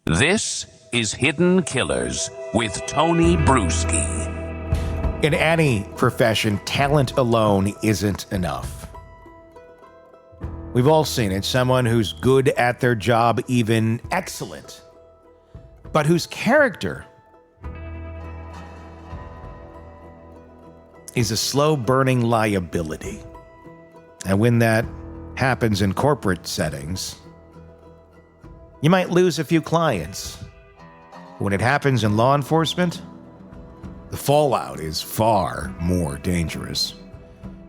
This is Hidden Killers with Tony Brueski. In any profession, talent alone isn't enough. We've all seen it. Someone who's good at their job, even excellent, but whose character is a slow-burning liability. And when that happens in corporate settings, you might lose a few clients. When it happens in law enforcement, the fallout is far more dangerous.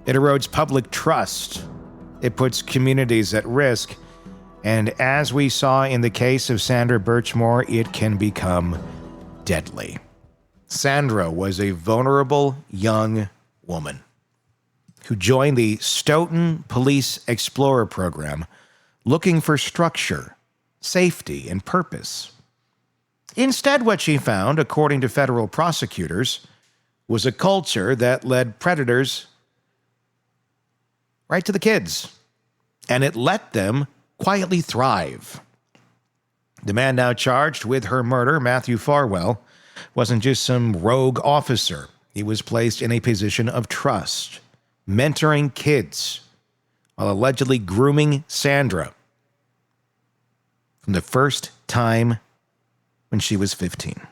It erodes public trust. It puts communities at risk. And as we saw in the case of Sandra Birchmore, it can become deadly. Sandra was a vulnerable young woman who joined the Stoughton Police Explorer Program looking for structure, safety, and purpose. Instead, what she found, according to federal prosecutors, was a culture that led predators right to the kids, and it let them quietly thrive. The man now charged with her murder, Matthew Farwell, wasn't just some rogue officer. He was placed in a position of trust, mentoring kids while allegedly grooming Sandra from the first time when she was 15.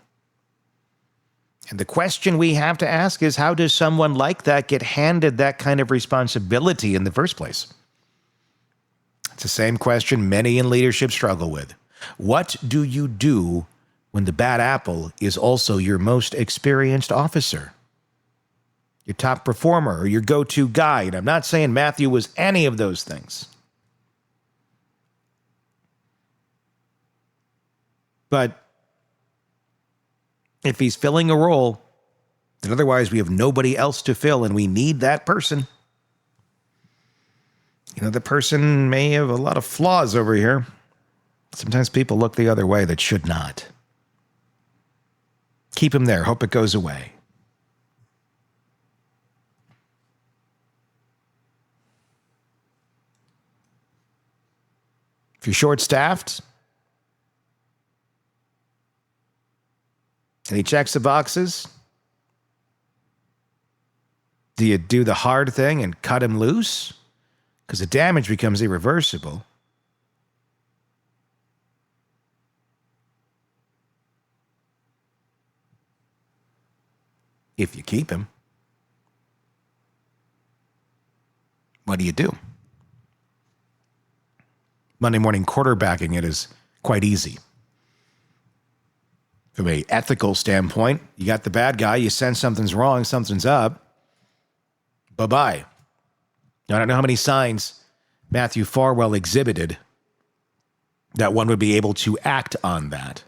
And the question we have to ask is, how does someone like that get handed that kind of responsibility in the first place? It's the same question many in leadership struggle with. What do you do when the bad apple is also your most experienced officer? Your top performer or your go-to guy? And I'm not saying Matthew was any of those things. But if he's filling a role, then otherwise we have nobody else to fill, and we need that person. You know, the person may have a lot of flaws over here. Sometimes people look the other way that should not. Keep him there. Hope it goes away. If you're short-staffed, and he checks the boxes, do you do the hard thing and cut him loose? Because the damage becomes irreversible. If you keep him, what do you do? Monday morning quarterbacking it is quite easy. From an ethical standpoint, you got the bad guy, you sense something's wrong, something's up, bye-bye. I don't know how many signs Matthew Farwell exhibited that one would be able to act on that.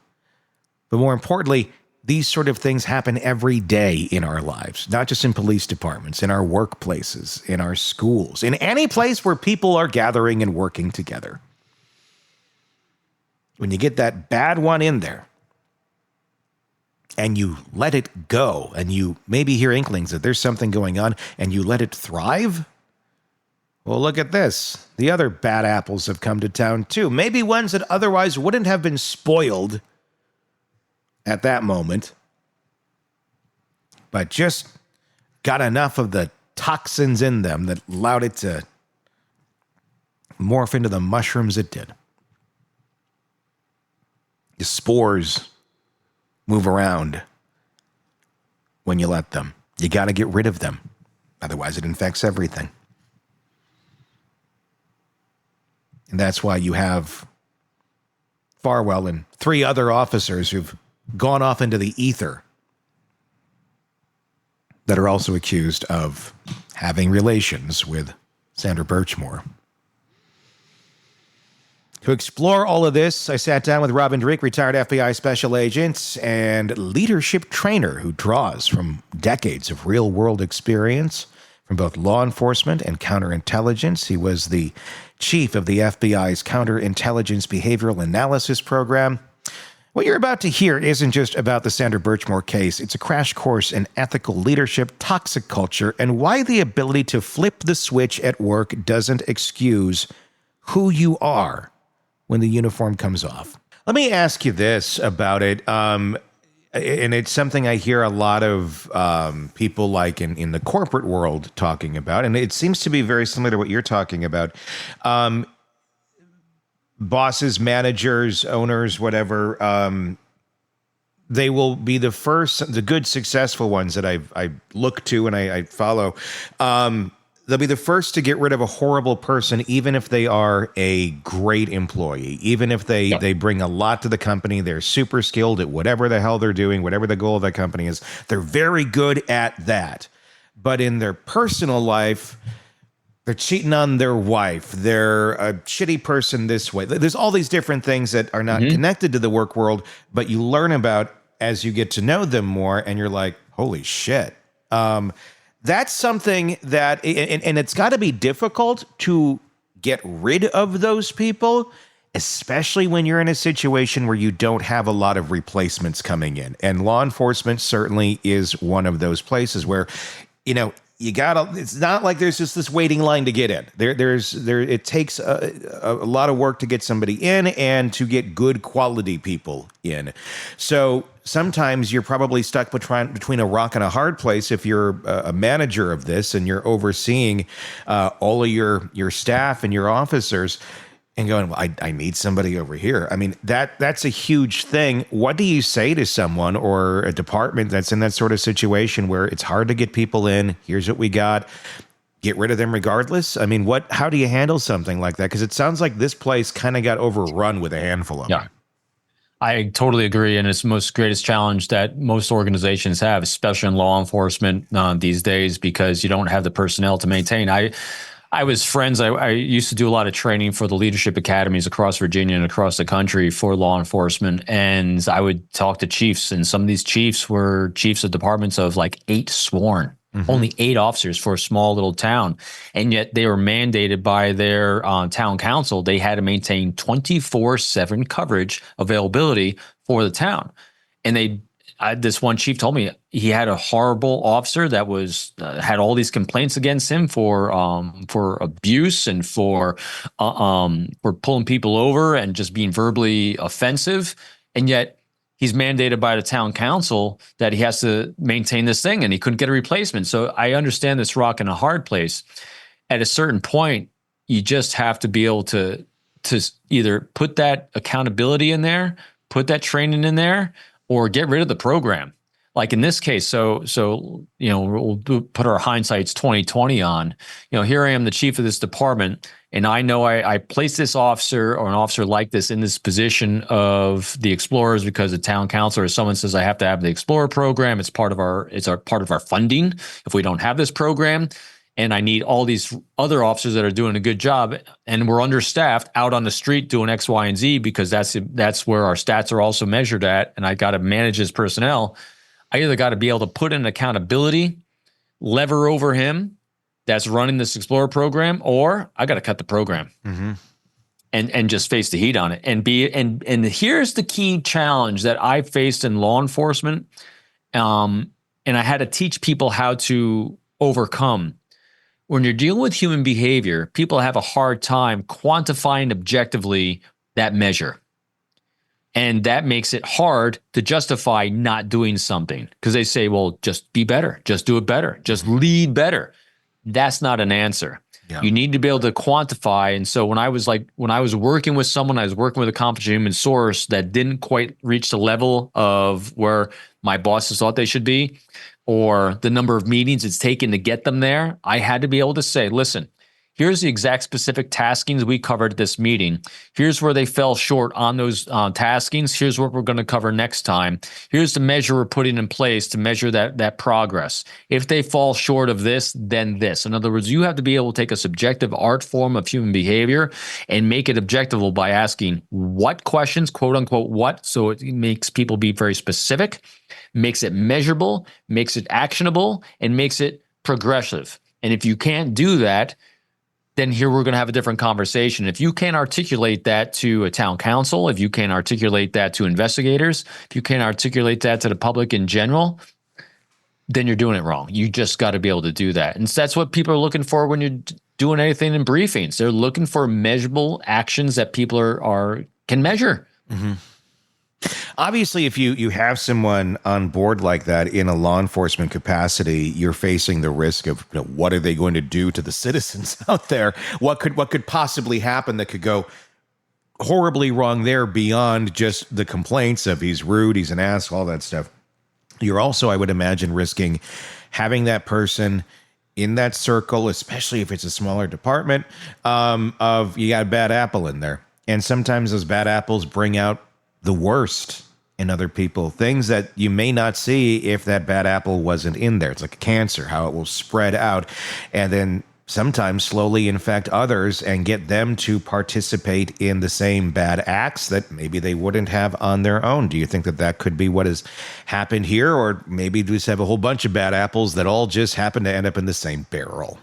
But more importantly, these sort of things happen every day in our lives, not just in police departments, in our workplaces, in our schools, in any place where people are gathering and working together. When you get that bad one in there, and you let it go, and you maybe hear inklings that there's something going on, and you let it thrive, well, look at this. The other bad apples have come to town, too. Maybe ones that otherwise wouldn't have been spoiled at that moment, but just got enough of the toxins in them that allowed it to morph into the mushrooms it did. The spores move around when you let them. You got to get rid of them. Otherwise, it infects everything. And that's why you have Farwell and 3 other officers who've gone off into the ether that are also accused of having relations with Sandra Birchmore. To explore all of this, I sat down with Dreeke, retired FBI special agent and leadership trainer who draws from decades of real-world experience from both law enforcement and counterintelligence. He was the chief of the FBI's Counterintelligence Behavioral Analysis Program. What you're about to hear isn't just about the Sandra Birchmore case. It's a crash course in ethical leadership, toxic culture, and why the ability to flip the switch at work doesn't excuse who you are when the uniform comes off. Let me ask you this about it. And it's something I hear a lot of people like in the corporate world talking about, and it seems to be very similar to what you're talking about. Bosses, managers, owners, whatever, they will be the first, the good, successful ones that I look to and I follow. They'll be the first to get rid of a horrible person, even if they are a great employee, even if they bring a lot to the company. They're super skilled at whatever the hell they're doing, whatever the goal of that company is. They're very good at that. But in their personal life, they're cheating on their wife. They're a shitty person this way. There's all these different things that are not connected to the work world, but you learn about as you get to know them more, and you're like, holy shit. That's something that, and it's got to be difficult to get rid of those people, especially when you're in a situation where you don't have a lot of replacements coming in. And law enforcement certainly is one of those places where, you gotta. It's not like there's just this waiting line to get in. It takes a lot of work to get somebody in and to get good quality people in. So sometimes you're probably stuck between a rock and a hard place if you're a manager of this and you're overseeing all of your staff and your officers. And going, well, I need somebody over here. I mean, that's a huge thing. What do you say to someone or a department that's in that sort of situation where it's hard to get people in? Here's what we got. Get rid of them regardless? I mean, how do you handle something like that? Because it sounds like this place kind of got overrun with a handful of them. I totally agree. And it's the most greatest challenge that most organizations have, especially in law enforcement these days, because you don't have the personnel to maintain. I was friends. I used to do a lot of training for the leadership academies across Virginia and across the country for law enforcement. And I would talk to chiefs, and some of these chiefs were chiefs of departments of like 8 sworn, only 8 officers for a small little town. And yet they were mandated by their town council. They had to maintain 24/7 coverage availability for the town. And this one chief told me he had a horrible officer that was had all these complaints against him for abuse and for pulling people over and just being verbally offensive, and yet he's mandated by the town council that he has to maintain this thing, and he couldn't get a replacement. So I understand this rock in a hard place. At a certain point, you just have to be able to either put that accountability in there, put that training in there, or get rid of the program. Like in this case, so we'll put our hindsight's 2020 on. Here I am, the chief of this department, and I know I placed this officer or an officer like this in this position of the Explorers because the town council or someone says I have to have the Explorer program. It's part of our funding. If we don't have this program, and I need all these other officers that are doing a good job, and we're understaffed out on the street doing X, Y, and Z because that's where our stats are also measured at, and I got to manage his personnel. I either got to be able to put in accountability, lever over him that's running this Explorer program, or I got to cut the program and just face the heat on it. And here's the key challenge that I faced in law enforcement, and I had to teach people how to overcome. When you're dealing with human behavior, people have a hard time quantifying objectively that measure. And that makes it hard to justify not doing something because they say, well, just be better, just do it better, just lead better. That's not an answer. Yeah. You need to be able to quantify. And so when I was working with someone, I was working with a competent human source that didn't quite reach the level of where my bosses thought they should be, or the number of meetings it's taken to get them there, I had to be able to say, listen, here's the exact specific taskings we covered at this meeting. Here's where they fell short on those taskings. Here's what we're going to cover next time. Here's the measure we're putting in place to measure that progress. If they fall short of this, then this. In other words, you have to be able to take a subjective art form of human behavior and make it objectable by asking what questions, quote unquote, what. So it makes people be very specific, makes it measurable, makes it actionable, and makes it progressive. And if you can't do that, then here we're going to have a different conversation. If you can't articulate that to a town council, if you can't articulate that to investigators, if you can't articulate that to the public in general, then you're doing it wrong. You just got to be able to do that. And that's what people are looking for when you're doing anything in briefings. They're looking for measurable actions that people can measure. Obviously, if you have someone on board like that in a law enforcement capacity, you're facing the risk of, what are they going to do to the citizens out there? What could possibly happen that could go horribly wrong there beyond just the complaints of he's rude, he's an ass, all that stuff. You're also, I would imagine, risking having that person in that circle, especially if it's a smaller department, of you got a bad apple in there. And sometimes those bad apples bring out the worst in other people, things that you may not see if that bad apple wasn't in there. It's like a cancer, how it will spread out and then sometimes slowly infect others and get them to participate in the same bad acts that maybe they wouldn't have on their own. Do you think that that could be what has happened here? Or maybe we just have a whole bunch of bad apples that all just happen to end up in the same barrel?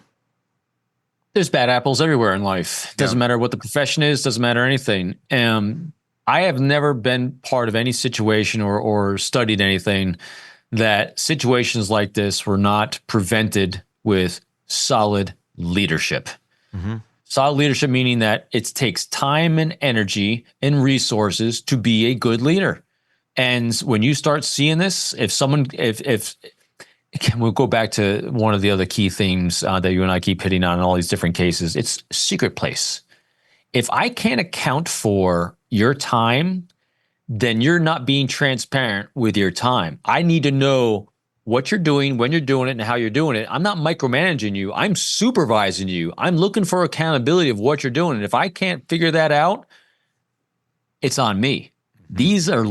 There's bad apples everywhere in life. Doesn't matter what the profession is, doesn't matter anything. I have never been part of any situation or studied anything that situations like this were not prevented with solid leadership. Mm-hmm. Solid leadership meaning that it takes time and energy and resources to be a good leader. And when you start seeing this, if we'll go back to one of the other key themes that you and I keep hitting on in all these different cases, it's secret place. If I can't account for your time, then you're not being transparent with your time. I need to know what you're doing, when you're doing it, and how you're doing it. I'm not micromanaging you. I'm supervising you. I'm looking for accountability of what you're doing. And if I can't figure that out, it's on me. These are,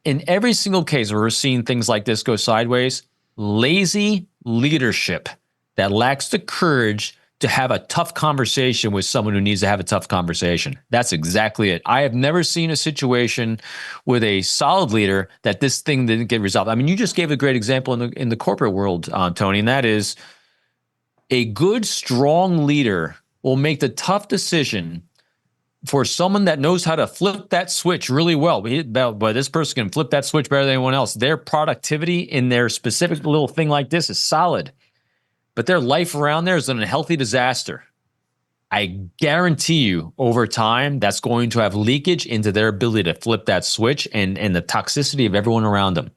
in every single case where we're seeing things like this go sideways, lazy leadership that lacks the courage to have a tough conversation with someone who needs to have a tough conversation. That's exactly it. I have never seen a situation with a solid leader that this thing didn't get resolved. I mean, you just gave a great example in the corporate world, Tony, and that is a good, strong leader will make the tough decision for someone that knows how to flip that switch really well. But this person can flip that switch better than anyone else. Their productivity in their specific little thing like this is solid. But their life around there is an unhealthy disaster. I guarantee you over time, that's going to have leakage into their ability to flip that switch and the toxicity of everyone around them.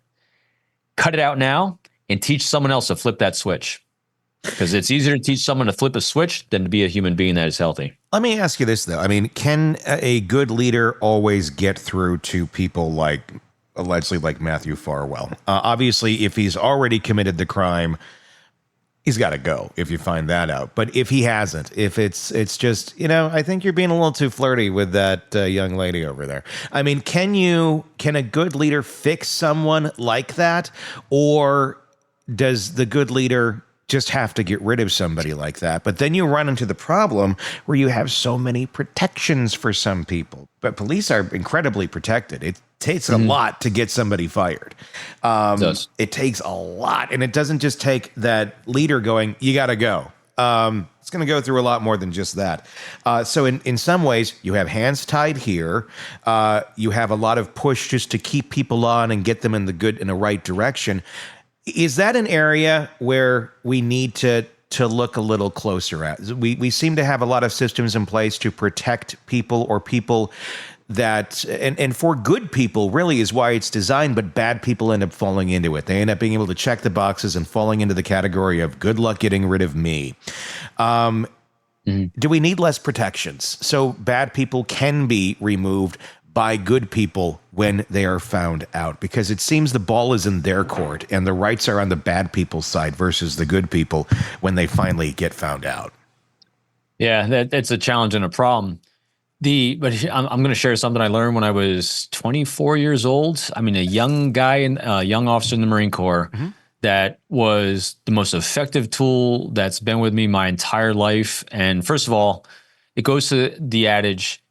Cut it out now and teach someone else to flip that switch. Because it's easier to teach someone to flip a switch than to be a human being that is healthy. Let me ask you this, though. I mean, can a good leader always get through to people like, allegedly, like Matthew Farwell? Obviously, if he's already committed the crime, he's got to go if you find that out. But if he hasn't, if it's just, I think you're being a little too flirty with that young lady over there. I mean, can a good leader fix someone like that? Or does the good leader just have to get rid of somebody like that? But then you run into the problem where you have so many protections for some people. But police are incredibly protected. It takes a lot to get somebody fired. It takes a lot. And it doesn't just take that leader going, you got to go. It's going to go through a lot more than just that. So in some ways, you have hands tied here. You have a lot of push just to keep people on and get them in the right direction. Is that an area where we need to look a little closer at? We seem to have a lot of systems in place to protect people or people that, and for good people really is why it's designed, but bad people end up falling into it. They end up being able to check the boxes and falling into the category of good luck getting rid of me. Do we need less protections so bad people can be removed by good people when they are found out? Because it seems the ball is in their court and the rights are on the bad people's side versus the good people when they finally get found out. Yeah, that's a challenge and a problem. But I'm going to share something I learned when I was 24 years old. I mean, a young guy, a young officer in the Marine Corps, that was the most effective tool that's been with me my entire life. And first of all, it goes to the adage,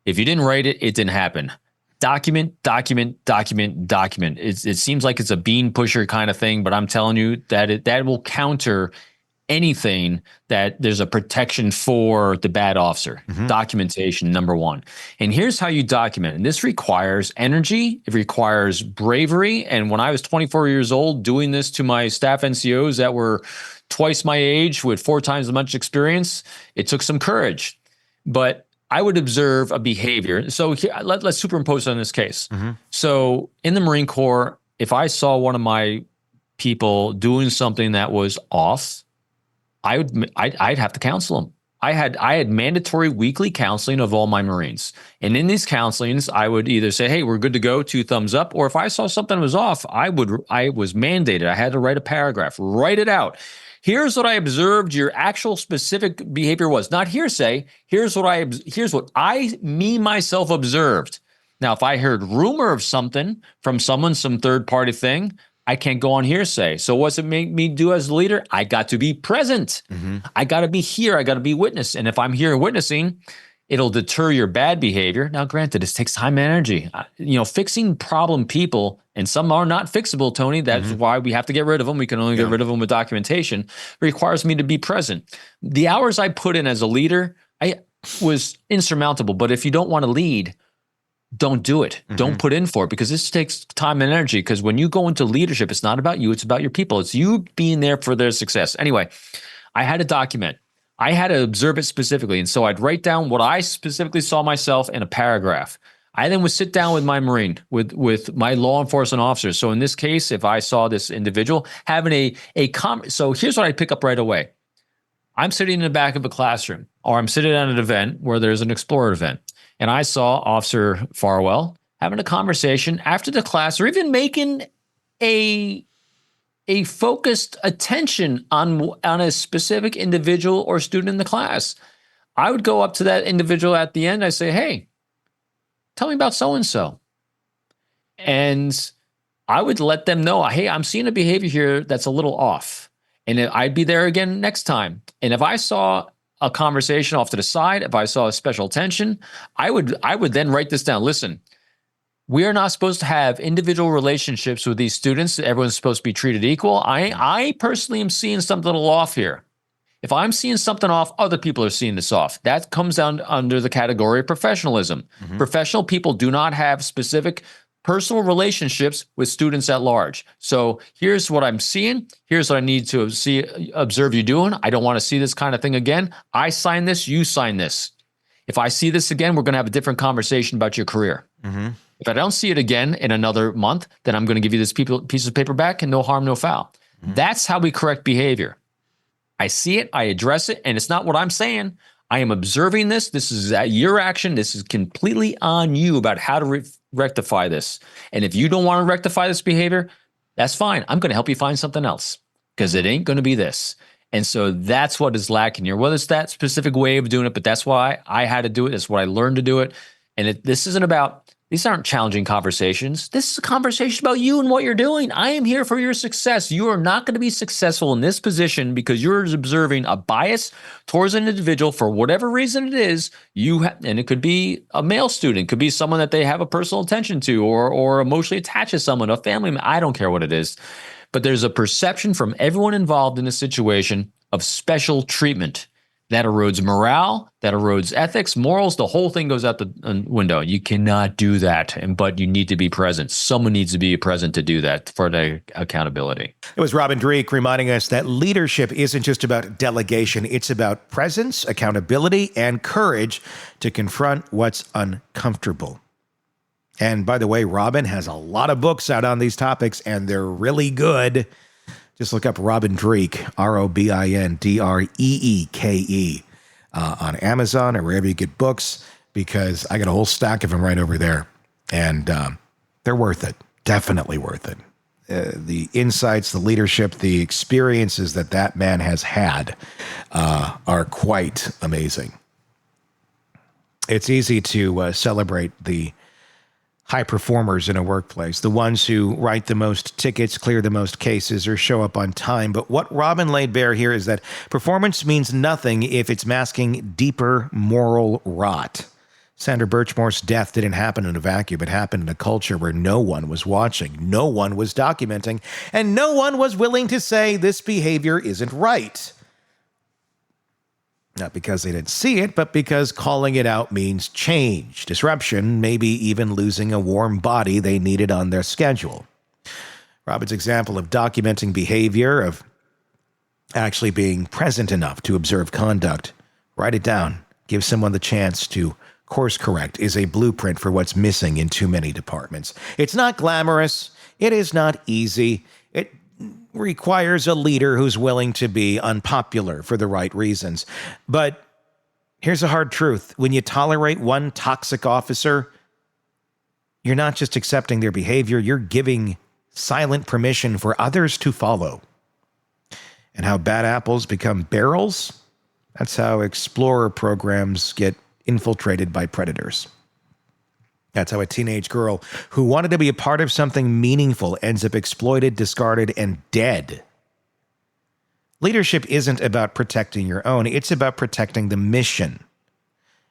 if you didn't write it, it didn't happen. Document, document, document, document. It seems like it's a bean pusher kind of thing, but I'm telling you that that will counter anything that there's a protection for the bad officer. Documentation, number one. And here's how you document. And this requires energy. It requires bravery. And when I was 24 years old doing this to my staff NCOs that were twice my age with 4 times as much experience, it took some courage. But I would observe a behavior. So here, let's superimpose on this case. So in the Marine Corps, if I saw one of my people doing something that was off, I'd have to counsel them. I had mandatory weekly counseling of all my Marines. And in these counselings, I would either say, hey, we're good to go, 2 thumbs up. Or if I saw something was off, I was mandated. I had to write a paragraph, write it out. Here's what I observed your actual specific behavior was. Not hearsay. Here's what I myself observed. Now, if I heard rumor of something from someone, some third party thing, I can't go on hearsay. So what's it make me do as a leader? I got to be present. I got to be here. I got to be witness. And if I'm here witnessing, it'll deter your bad behavior. Now, granted, this takes time and energy. Fixing problem people, and some are not fixable, Tony. That's why we have to get rid of them. We can only get rid of them with documentation. It requires me to be present. The hours I put in as a leader, I was insurmountable. But if you don't want to lead, don't do it. Don't put in for it, because this takes time and energy. Because when you go into leadership, it's not about you. It's about your people. It's you being there for their success. Anyway, I had to document. I had to observe it specifically. And so I'd write down what I specifically saw myself in a paragraph. I then would sit down with my Marine, with my law enforcement officers. So in this case, if I saw this individual having so here's what I pick up right away. I'm sitting in the back of a classroom, or I'm sitting at an event where there's an Explorer event. And I saw Officer Farwell having a conversation after the class, or even making a focused attention on a specific individual or student in the class. I would go up to that individual at the end. I say, hey, tell me about so-and-so. And I would let them know, hey, I'm seeing a behavior here that's a little off. And I'd be there again next time. And if I saw a conversation off to the side, if I saw a special attention, I would then write this down. Listen, we are not supposed to have individual relationships with these students. Everyone's supposed to be treated equal. I personally am seeing something a little off here. If I'm seeing something off, other people are seeing this off. That comes down under the category of professionalism. Professional people do not have specific personal relationships with students at large. So here's what I'm seeing. Here's what I need to observe you doing. I don't want to see this kind of thing again. I sign this, you sign this. If I see this again, we're going to have a different conversation about your career. If I don't see it again in another month, then I'm going to give you this piece of paper back, and no harm, no foul. That's how we correct behavior. I see it, I address it, and it's not what I'm saying. I am observing this. This is your action. This is completely on you about how to rectify this. And if you don't want to rectify this behavior, that's fine. I'm going to help you find something else, because it ain't going to be this. And so that's what is lacking here. Well, it's that specific way of doing it, but that's why I had to do it. That's why I learned to do it. And this isn't about, these aren't challenging conversations. This is a conversation about you and what you're doing. I am here for your success. You are not going to be successful in this position because you're observing a bias towards an individual for whatever reason it is. And it could be a male student, it could be someone that they have a personal attention to, or emotionally attached to someone, a family member. I don't care what it is. But there's a perception from everyone involved in this situation of special treatment. That erodes morale, that erodes ethics, morals. The whole thing goes out the window. You cannot do that, but you need to be present. Someone needs to be present to do that for the accountability. It was Robin Dreeke reminding us that leadership isn't just about delegation. It's about presence, accountability, and courage to confront what's uncomfortable. And by the way, Robin has a lot of books out on these topics, and they're really good. Just look up Robin Dreeke, ROBINDREEKE, on Amazon or wherever you get books, because I got a whole stack of them right over there. And they're worth it. Definitely worth it. The insights, the leadership, the experiences that man has had are quite amazing. It's easy to celebrate the high performers in a workplace, the ones who write the most tickets, clear the most cases, or show up on time. But what Robin laid bare here is that performance means nothing if it's masking deeper moral rot. Sandra Birchmore's death didn't happen in a vacuum. It happened in a culture where no one was watching, no one was documenting, and no one was willing to say this behavior isn't right. Not because they didn't see it, but because calling it out means change, disruption, maybe even losing a warm body they needed on their schedule. Robin's example of documenting behavior, of actually being present enough to observe conduct, write it down, give someone the chance to course correct is a blueprint for what's missing in too many departments. It's not glamorous. It is not easy. It requires a leader who's willing to be unpopular for the right reasons. But here's a hard truth. When you tolerate one toxic officer, you're not just accepting their behavior, you're giving silent permission for others to follow. And how bad apples become barrels, that's how explorer programs get infiltrated by predators. That's how a teenage girl who wanted to be a part of something meaningful ends up exploited, discarded, and dead. Leadership isn't about protecting your own, it's about protecting the mission.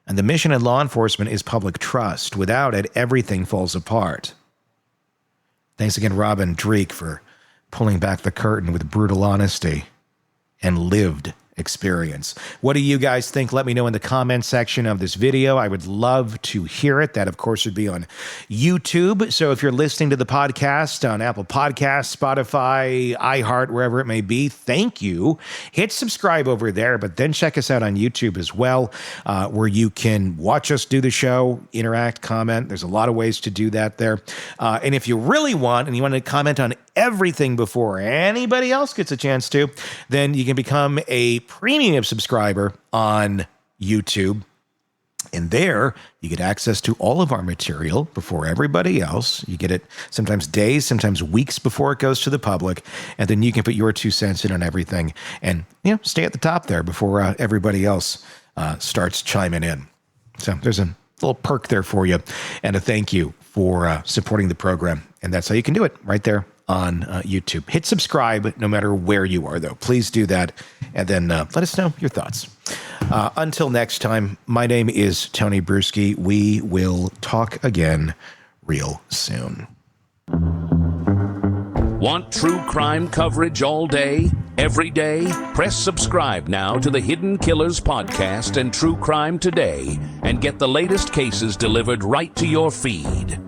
And the mission in law enforcement is public trust. Without it, everything falls apart. Thanks again, Robin Dreeke, for pulling back the curtain with brutal honesty and lived experience. What do you guys think? Let me know in the comment section of this video. I would love to hear it. That, of course, would be on YouTube. So if you're listening to the podcast on Apple Podcasts, Spotify, iHeart, wherever it may be, thank you. Hit subscribe over there, but then check us out on YouTube as well, where you can watch us do the show, interact, comment. There's a lot of ways to do that there. And if you really want, and you want to comment on everything before anybody else gets a chance to, then you can become a premium subscriber on YouTube. And there you get access to all of our material before everybody else. You get it sometimes days, sometimes weeks before it goes to the public. And then you can put your 2 cents in on everything and, stay at the top there before everybody else starts chiming in. So there's a little perk there for you and a thank you for supporting the program. And that's how you can do it right there on YouTube. Hit subscribe no matter where you are, though. Please do that. And then let us know your thoughts. Until next time, my name is Tony Brueski. We will talk again real soon. Want true crime coverage all day, every day? Press subscribe now to the Hidden Killers podcast and True Crime Today and get the latest cases delivered right to your feed.